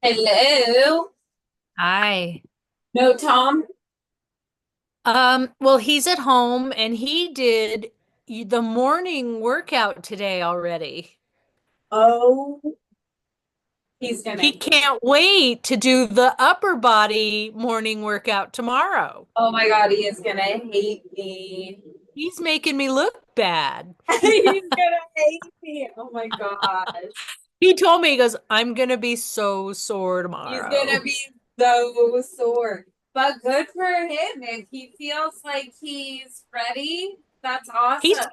Hello. Hi. No, Tom. Well, he's at home and he did the morning workout today already. Oh, he's gonna He hate. can't wait to do the upper body morning workout tomorrow. Oh my God, he is gonna hate me. He's making me look bad. He's gonna hate me. Oh my gosh. He told me, he goes, I'm gonna be so sore He's gonna tomorrow. be so sore. But good for him. If he feels like he's ready, that's He's awesome.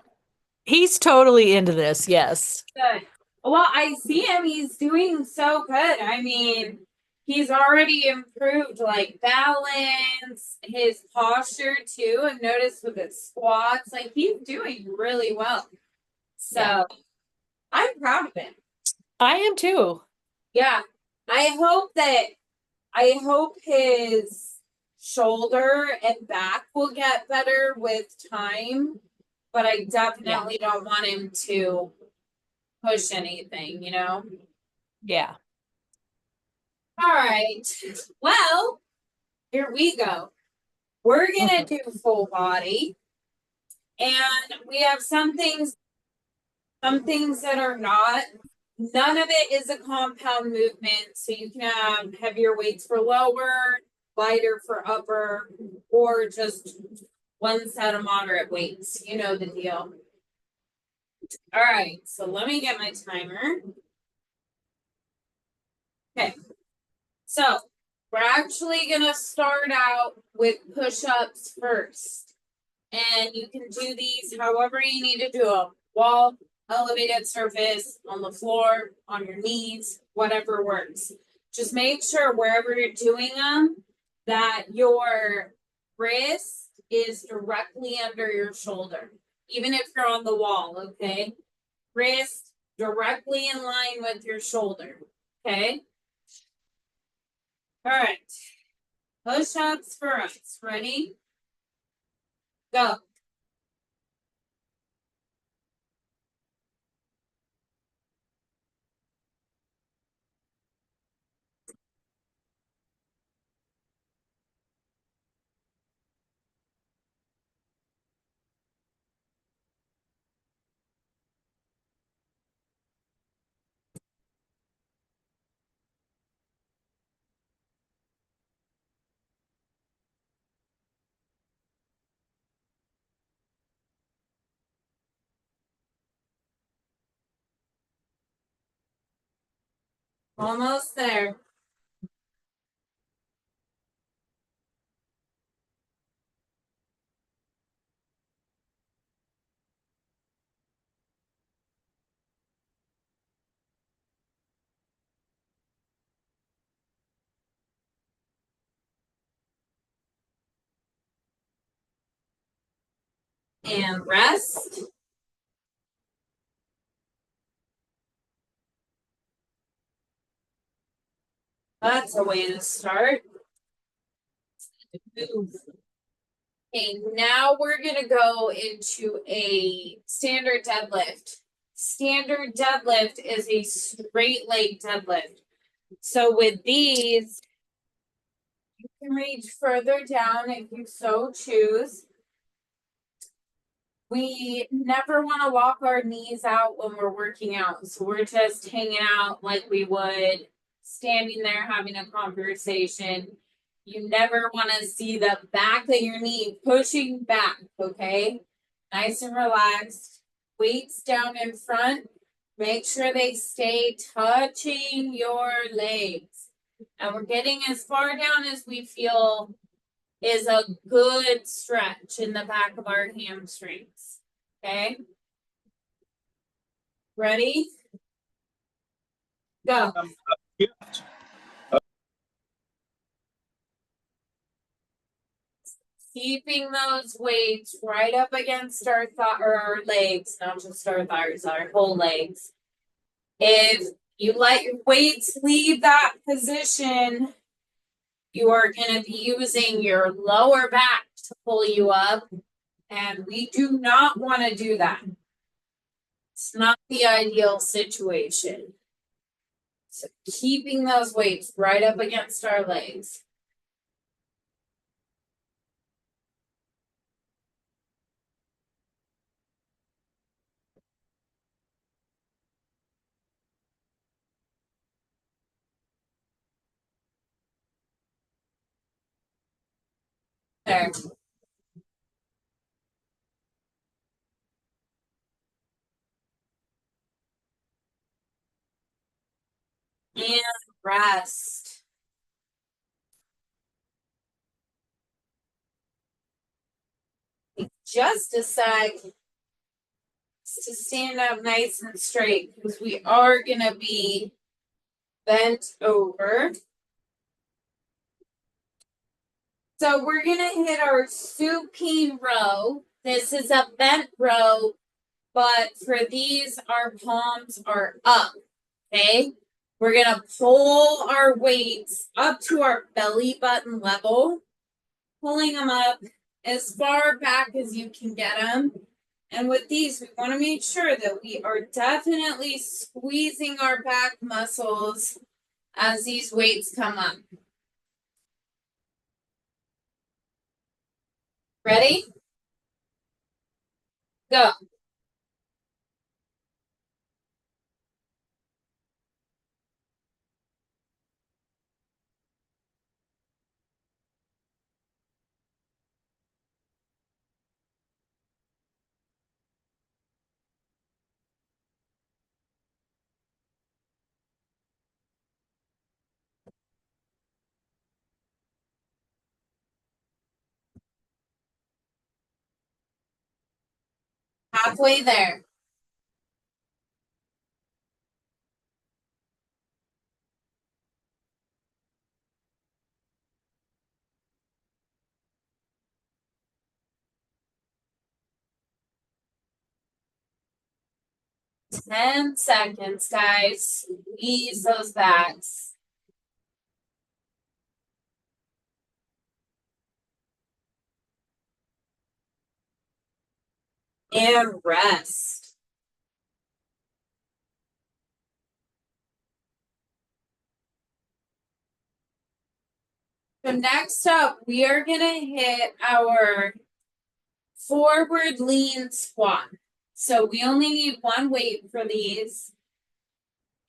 he's totally into this, yes. Good. Well, I see him. He's doing so good. I mean, he's already improved like balance, his posture too. I've noticed with his squats, like he's doing really well. Yeah. So I'm proud of him. I am too. Yeah. I hope that I hope his shoulder and back will get better with time, but I Yeah. definitely don't want him to push anything, you know? Yeah. All right. Well, here we go. We're gonna Mhm. do full body, and we have some things that are not. None of it is a compound movement, so you can have heavier weights for lower, lighter for upper, or just one set of moderate weights. You know the deal. All right, so let me get my timer. Okay, so we're actually gonna start out with push-ups first. And you can do these however you need to do them. Wall, elevated surface, on the floor, on your knees, whatever works. Just make sure wherever you're doing them that your wrist is directly under your shoulder, even if you're on the wall, okay? Wrist directly in line with your shoulder, okay? All right. Push ups for us. Ready? Go. Almost there. And rest. That's a way to start. Okay, now we're gonna go into a standard deadlift. Standard deadlift is a straight leg deadlift. So with these, you can reach further down if you so choose. We never want to lock our knees out when we're working out. So we're just hanging out like we would standing there having a conversation. You never want to see the back of your knee pushing back, okay? Nice and relaxed. Weights down in front. Make sure they stay touching your legs. And we're getting as far down as we feel is a good stretch in the back of our hamstrings. Okay, ready? Go. Yeah. keeping those weights right up against our or our legs, not just our thighs, our whole legs. If you let your weights leave that position, you are going to be using your lower back to pull you up, and we do not want to do that. It's not the ideal situation. So keeping those weights right up against our legs. There. And rest. Just a sec to stand up nice and straight because we are going to be bent over. So we're going to hit our supine row. This is a bent row, but for these, our palms are up. Okay. We're going to pull our weights up to our belly button level, pulling them up as far back as you can get them. And with these, we want to make sure that we are definitely squeezing our back muscles as these weights come up. Ready? Go. Halfway there. Ten seconds, guys. Squeeze those backs. And rest. So next up, we are going to hit our forward lean squat. So we only need one weight for these.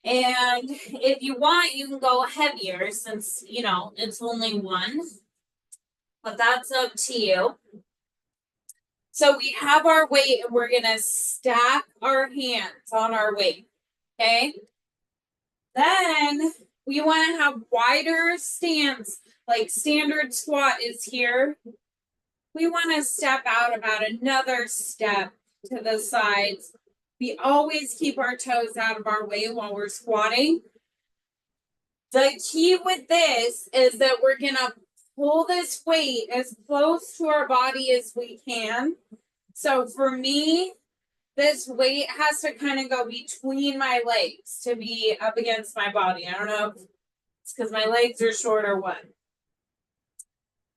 And if you want, you can go heavier since, it's only one. But that's up to you. So we have our weight and we're going to stack our hands on our weight. Okay. Then we want to have wider stance, like standard squat is here. We want to step out about another step to the sides. We always keep our toes out of our way while we're squatting. The key with this is that we're going to pull this weight as close to our body as we can. So for me, this weight has to kind of go between my legs to be up against my body. I don't know if it's because my legs are short or what.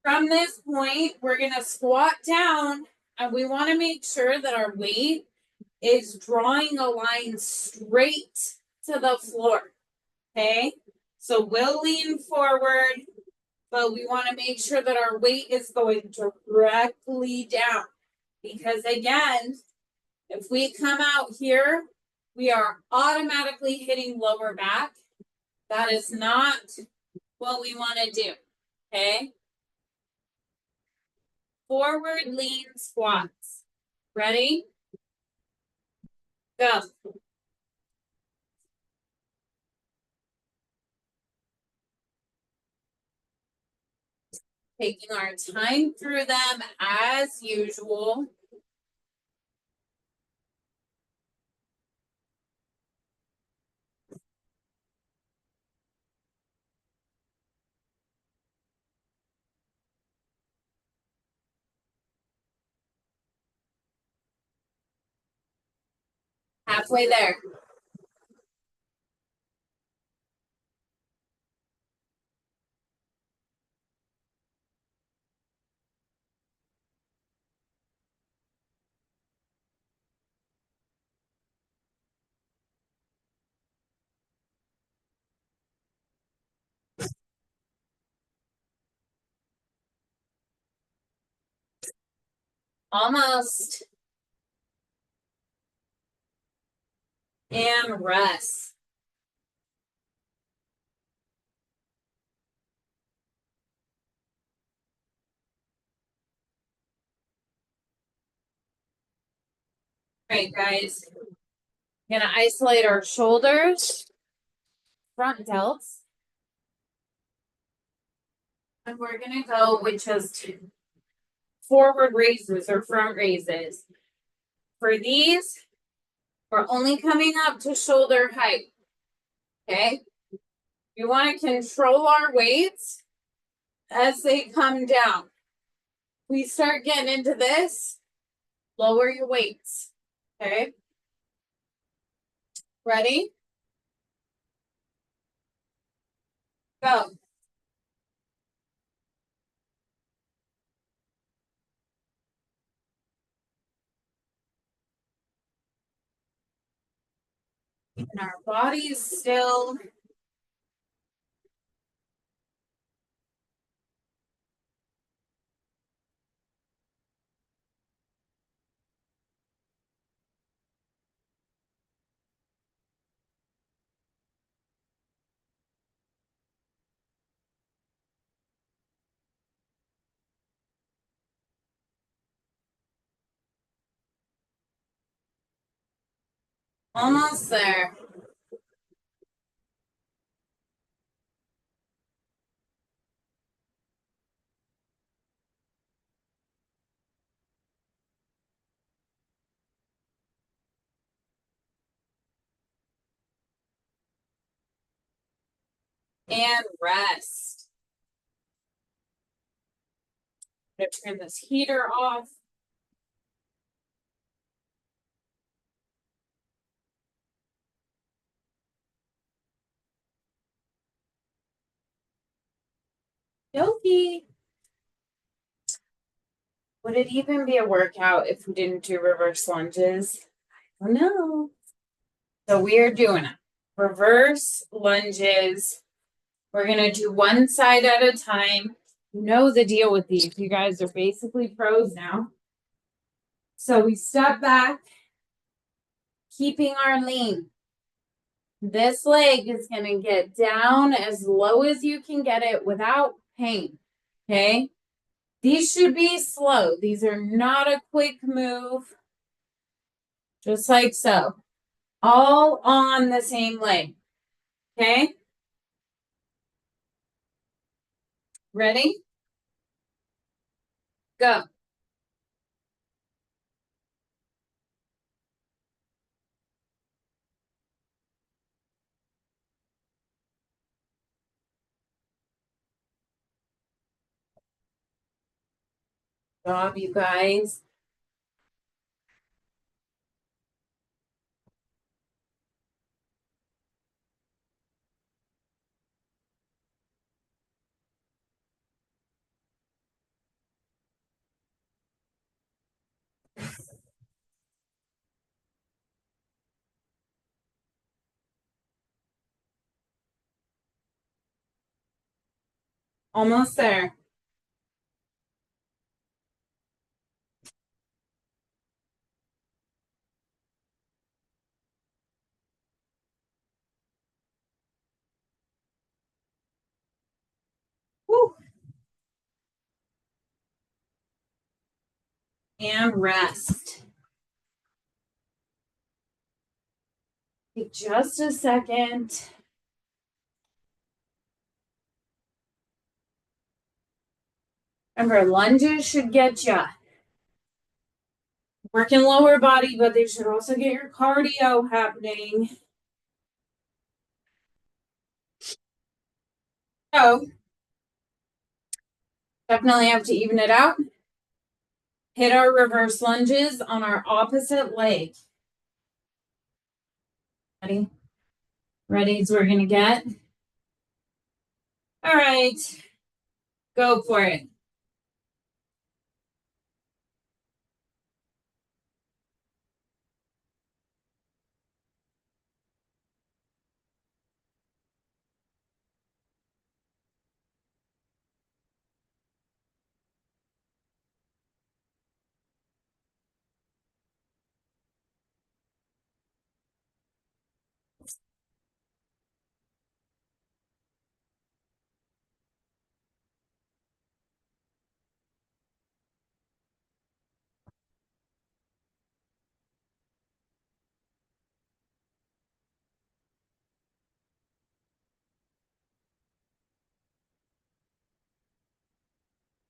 From this point, we're going to squat down and we want to make sure that our weight is drawing a line straight to the floor. Okay, so we'll lean forward, but we want to make sure that our weight is going directly down. Because again, if we come out here, we are automatically hitting lower back. That is not what we want to do. Okay. Forward lean squats. Ready? Go. Taking our time through them as usual. Halfway there. Almost. And rest. All right, guys. Gonna isolate our shoulders, front delts. And we're gonna go with just forward raises or front raises. For these, we're only coming up to shoulder height. Okay. We want to control our weights as they come down. We start getting into this, lower your weights. Okay. Ready? Go. Keeping our bodies still. Almost there. And rest. I'm gonna turn this heater off. Yogi. Would it even be a workout if we didn't do reverse lunges? I don't know. So we are doing it. Reverse lunges. We're going to do one side at a time. You know the deal with these. You guys are basically pros now. So we step back, keeping our lean. This leg is going to get down as low as you can get it without pain. Okay. These should be slow. These are not a quick move. Just like so. All on the same leg. Okay. Ready? Go. Job, you guys. Almost there. Woo. And rest. Take just a second. Remember, lunges should get you working lower body, but they should also get your cardio happening. So, definitely have to even it out. Hit our reverse lunges on our opposite leg. Ready? Ready as we're gonna get. All right, go for it.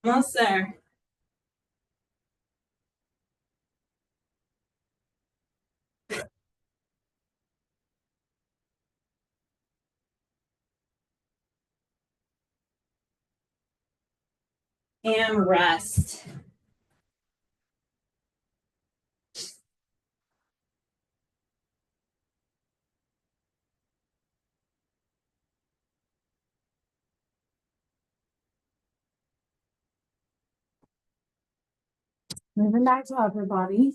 Almost there. And rest. Moving back to upper body.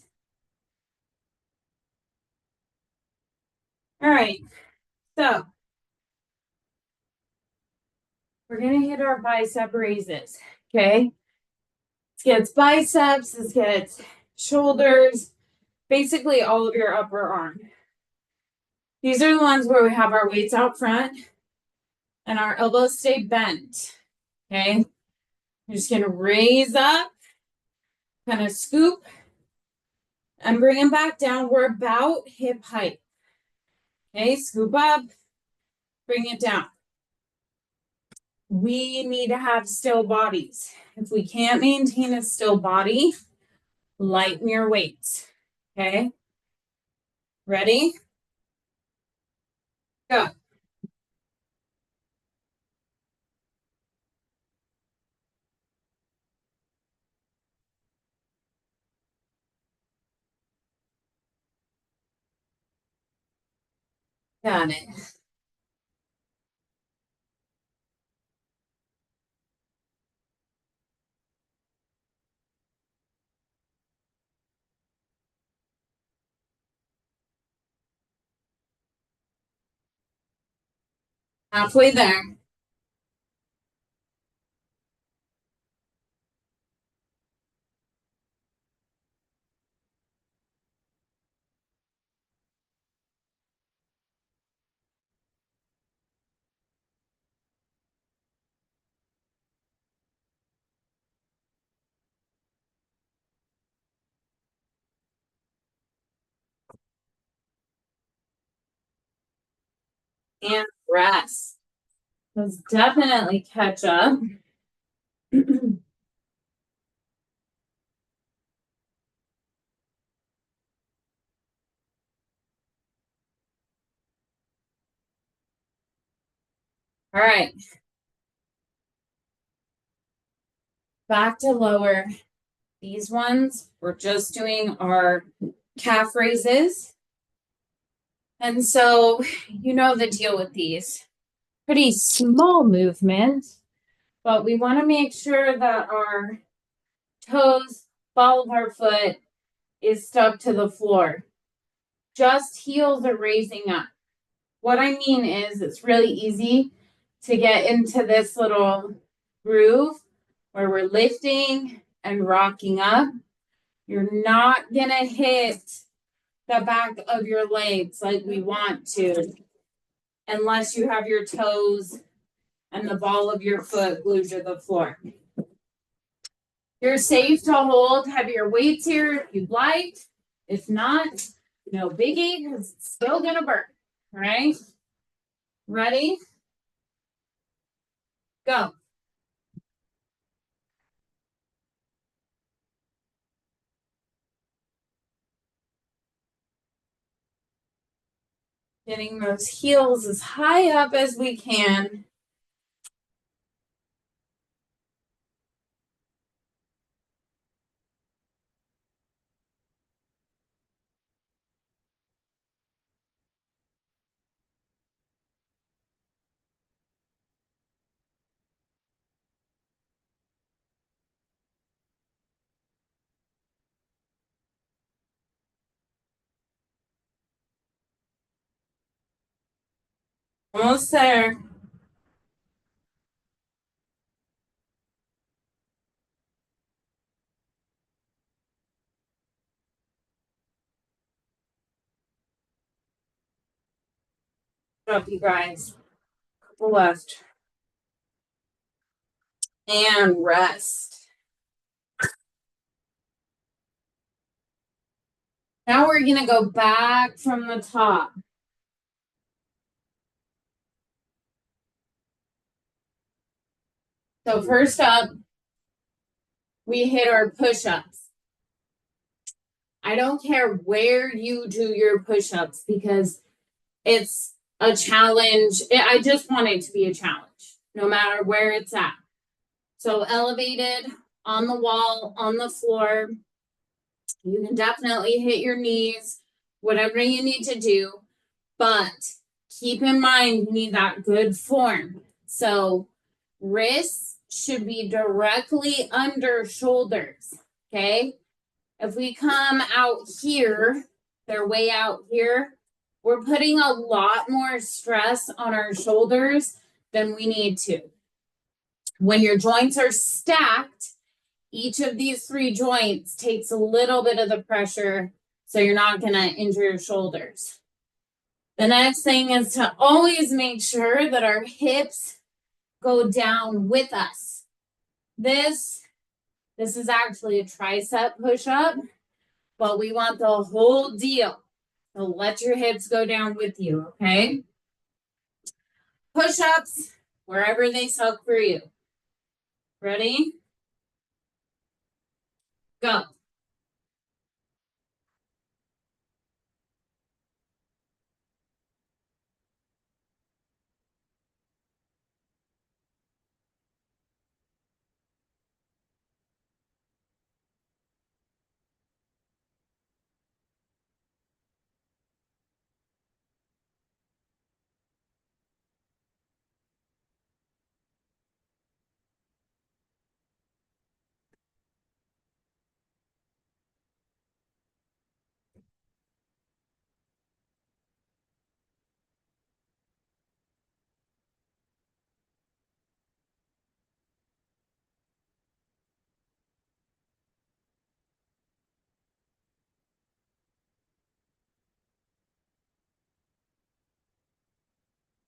All right, so we're gonna hit our bicep raises. Okay. This gets biceps, this gets shoulders, basically all of your upper arm. These are the ones where we have our weights out front and our elbows stay bent. Okay. You're just gonna raise up, kind of scoop, and bring them back down. We're about hip height. Okay, scoop up, bring it down. We need to have still bodies. If we can't maintain a still body, lighten your weights. Okay, ready? Go. Got it. Halfway there. And rest. Let's definitely catch up. All right. Back to lower. These ones, we're just doing our calf raises. And so, you know the deal with these. Pretty small movement, but we want to make sure that our toes, ball of our foot is stuck to the floor. Just heels are raising up. What I mean is, it's really easy to get into this little groove where we're lifting and rocking up. You're not going to hit the back of your legs like we want to, unless you have your toes and the ball of your foot glued to the floor. You're safe to hold heavier weights here if you'd like. If not, no biggie, because it's still gonna burn. All right? Ready? Go. Getting those heels as high up as we can. Almost there. Up, you guys. Couple left. And rest. Now we're gonna go back from the top. So first up, we hit our push-ups. I don't care where you do your push-ups because it's a challenge. I just want it to be a challenge, no matter where it's at. So elevated, on the wall, on the floor. You can definitely hit your knees, whatever you need to do, but keep in mind you need that good form. So wrists should be directly under shoulders, okay? If we come out here, they're way out here, we're putting a lot more stress on our shoulders than we need to. When your joints are stacked, each of these three joints takes a little bit of the pressure, so you're not going to injure your shoulders. The next thing is to always make sure that our hips go down with us. This is actually a tricep push-up, but we want the whole deal. So let your hips go down with you, okay? Push-ups, wherever they suck for you. Ready? Go.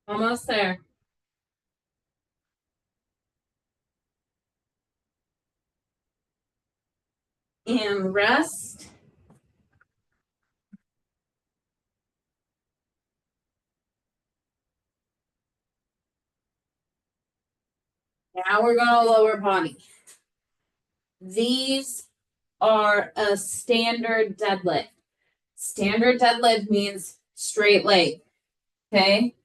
Almost there. And rest. Now we're going to lower body. These are a standard deadlift. Standard deadlift means straight leg. Okay.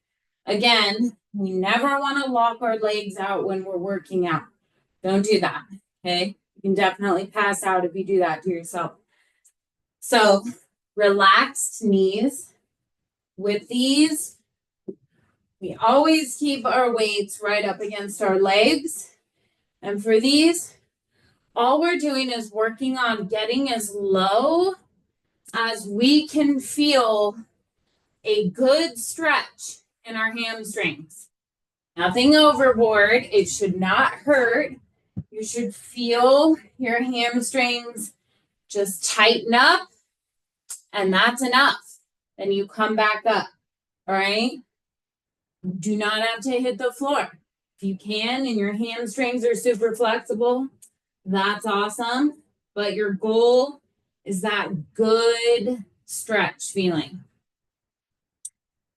Again, we never want to lock our legs out when we're working out. Don't do that. Okay. You can definitely pass out if you do that to yourself. So relaxed knees. With these, we always keep our weights right up against our legs. And for these, all we're doing is working on getting as low as we can feel a good stretch in our hamstrings. Nothing overboard. It should not hurt. You should feel your hamstrings just tighten up, and that's enough. Then you come back up. All right. Do not have to hit the floor. If you can and your hamstrings are super flexible, that's awesome. But your goal is that good stretch feeling.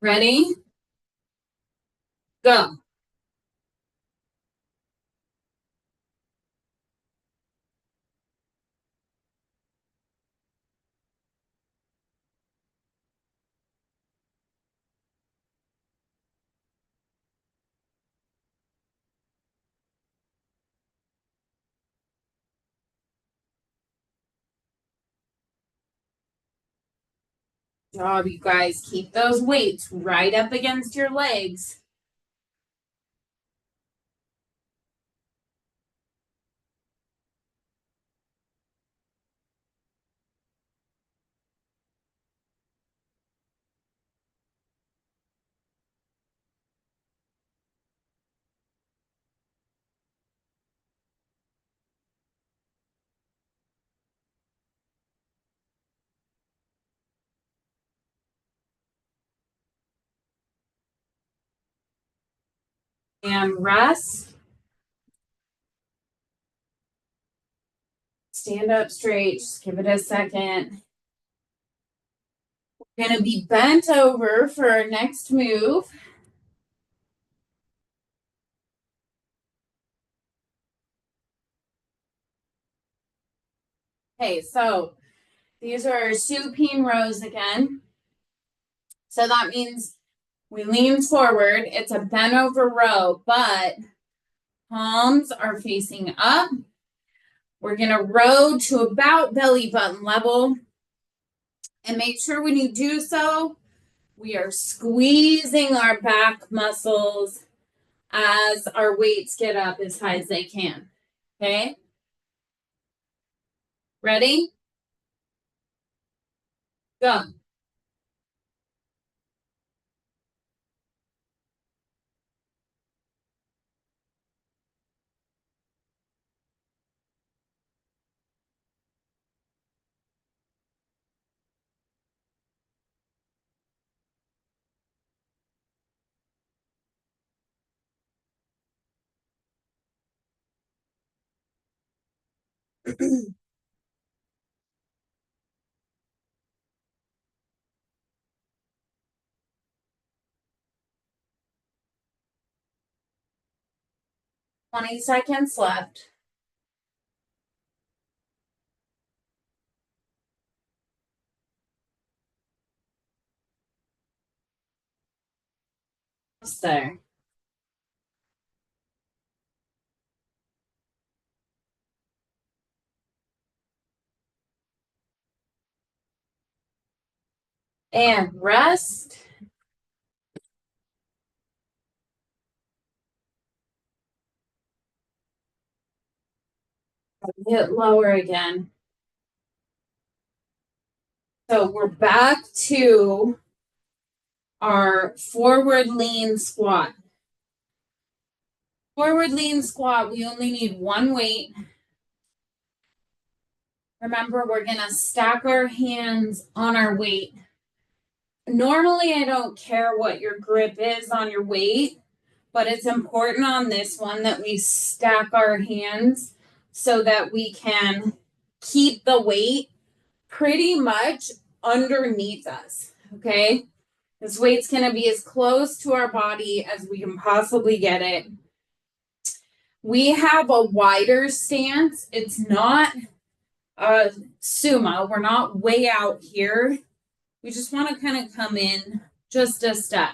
Ready? Go. Job, you guys. Keep those weights right up against your legs. And rest. Stand up straight, just give it a second. We're gonna be bent over for our next move. Okay, so these are our supine rows again. So that means we lean forward. It's a bent over row, but palms are facing up. We're gonna row to about belly button level. And make sure when you do so, we are squeezing our back muscles as our weights get up as high as they can. Okay? Ready? Go. 20 seconds left. There. And rest. Hit lower again. So we're back to our forward lean squat. Forward lean squat, we only need one weight. Remember, we're gonna stack our hands on our weight. Normally, I don't care what your grip is on your weight, but it's important on this one that we stack our hands so that we can keep the weight pretty much underneath us, okay? This weight's gonna be as close to our body as we can possibly get it. We have a wider stance. It's not sumo. We're not way out here. We just want to kind of come in just a step.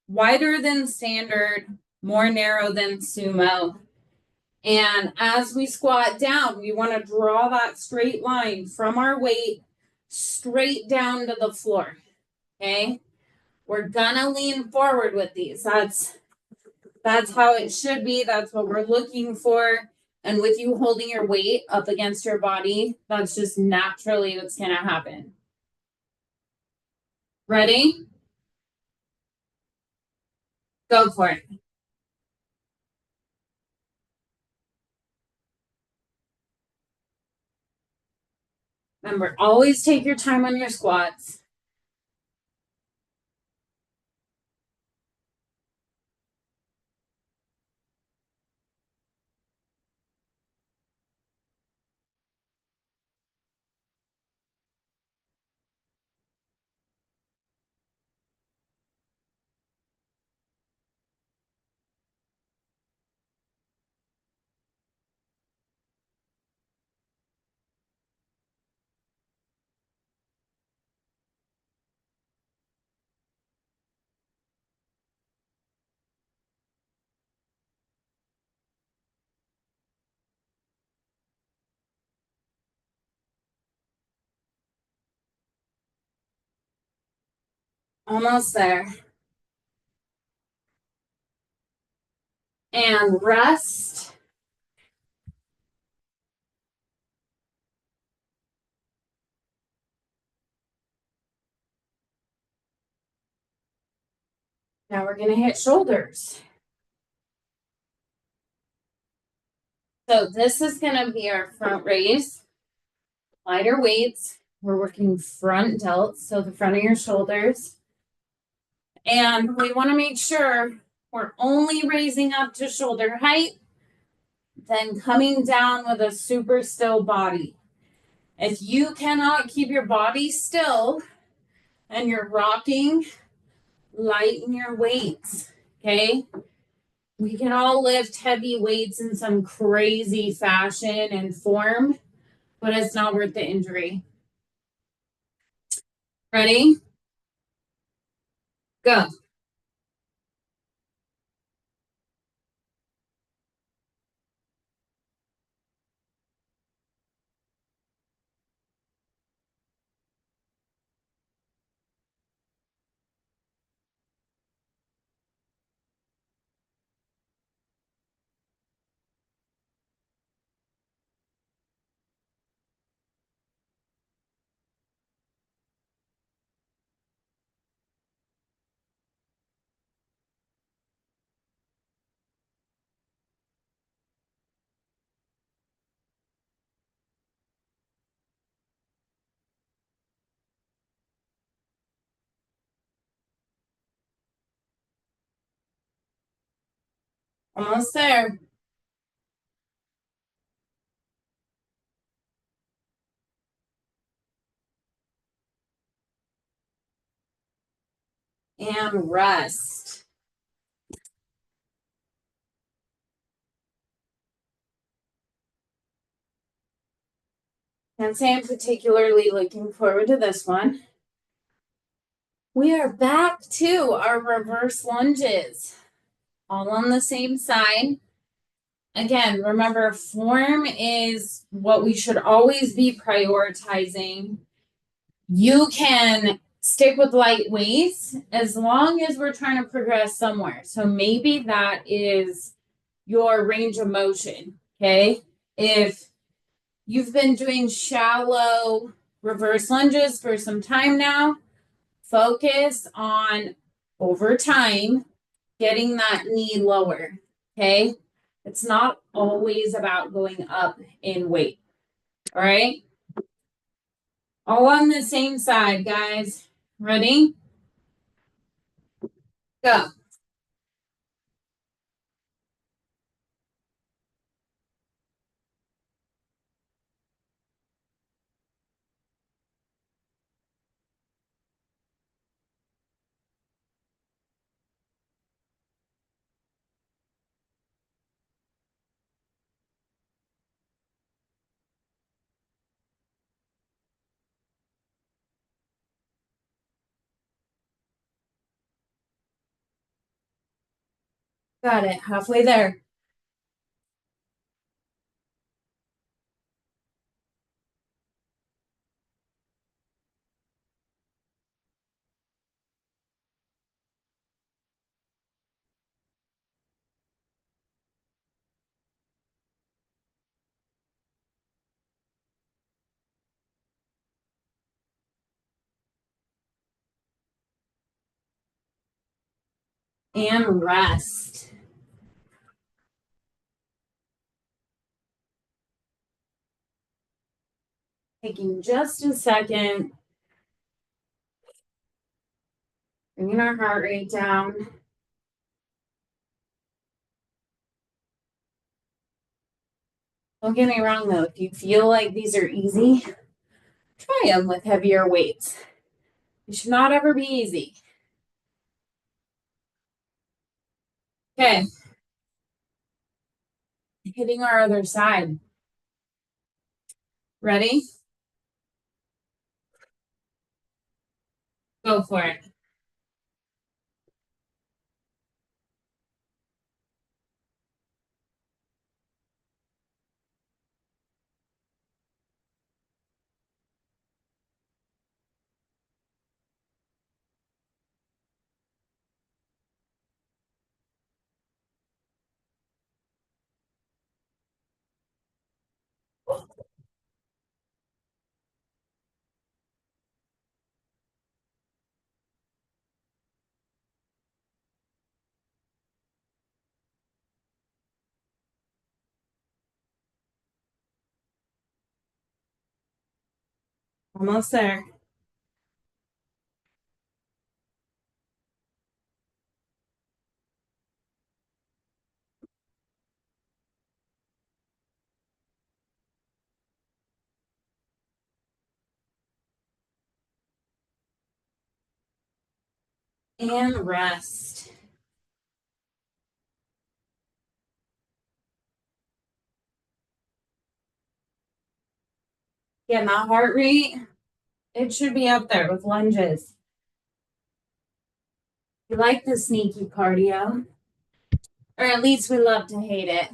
Wider than standard, more narrow than sumo. And as we squat down, we want to draw that straight line from our weight straight down to the floor. Okay? We're gonna lean forward with these. That's how it should be. That's what we're looking for. And with you holding your weight up against your body, that's just naturally what's going to happen. Ready? Go for it. Remember, always take your time on your squats. Almost there. And rest. Now we're going to hit shoulders. So this is going to be our front raise. Lighter weights. We're working front delts, so the front of your shoulders. And we want to make sure We're only raising up to shoulder height, then coming down with a super still body. If you cannot keep your body still and you're rocking, lighten your weights. Okay. We can all lift heavy weights in some crazy fashion and form, but it's not worth the injury. Ready? Go. Almost there. And rest. Can't say I'm particularly looking forward to this one. We are back to our reverse lunges, all on the same side. Again, remember, form is what we should always be prioritizing. You can stick with light weights as long as we're trying to progress somewhere. So maybe that is your range of motion. Okay. If you've been doing shallow reverse lunges for some time now, focus on over time getting that knee lower. Okay. It's not always about going up in weight. All right. All on the same side, guys. Ready? Go. Got it. Halfway there. And rest. Taking just a second. Bringing our heart rate down. Don't get me wrong though, if you feel like these are easy, try them with heavier weights. It should not ever be easy. Okay. Hitting our other side. Ready? Go for it. Almost there. And rest. Yeah, my heart rate, it should be up there with lunges. We like the sneaky cardio, or at least we love to hate it.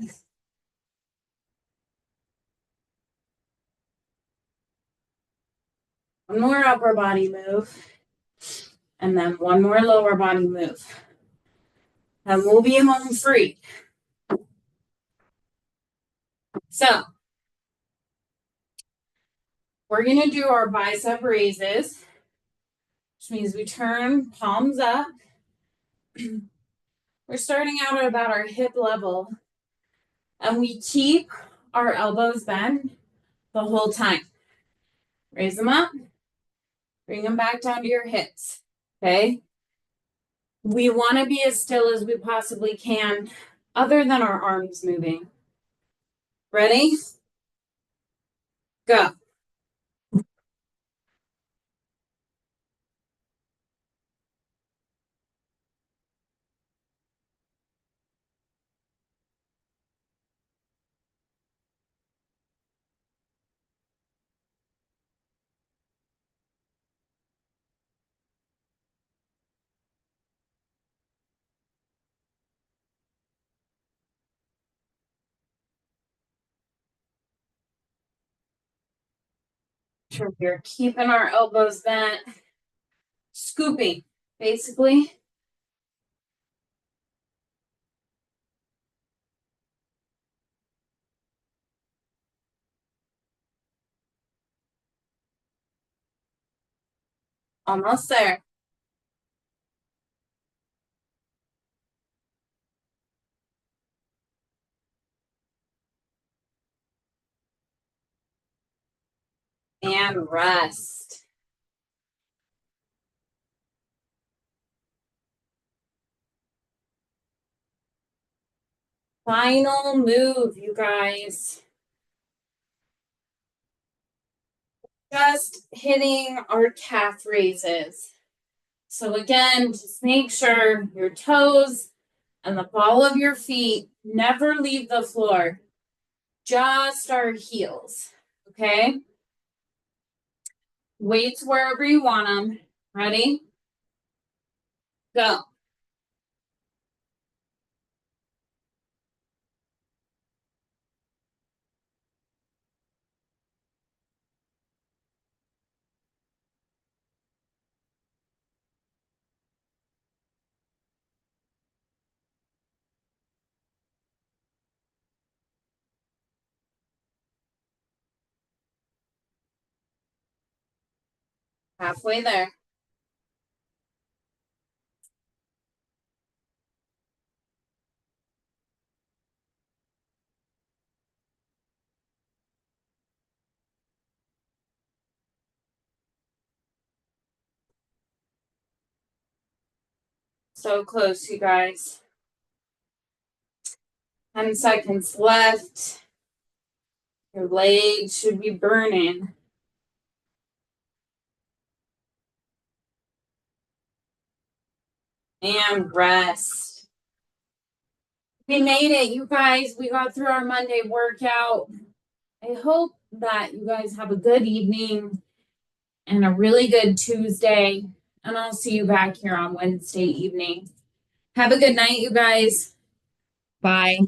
One more upper body move, and then one more lower body move. And we'll be home free. So, we're going to do our bicep raises, which means we turn palms up. We're starting out at about our hip level, and we keep our elbows bent the whole time. Raise them up, bring them back down to your hips. Okay? We want to be as still as we possibly can, other than our arms moving. Ready? Go. We're keeping our elbows bent, scooping, basically. Almost there. And rest. Final move, you guys. Just hitting our calf raises. So again, just make sure your toes and the ball of your feet never leave the floor. Just our heels. Okay? Weights wherever you want them. Ready? Go. Halfway there. So close, you guys. 10 seconds left. Your legs should be burning. And rest. We made it, you guys. We got through our Monday workout. I hope that you guys have a good evening and a really good Tuesday. And I'll see you back here on Wednesday evening. Have a good night, you guys. Bye.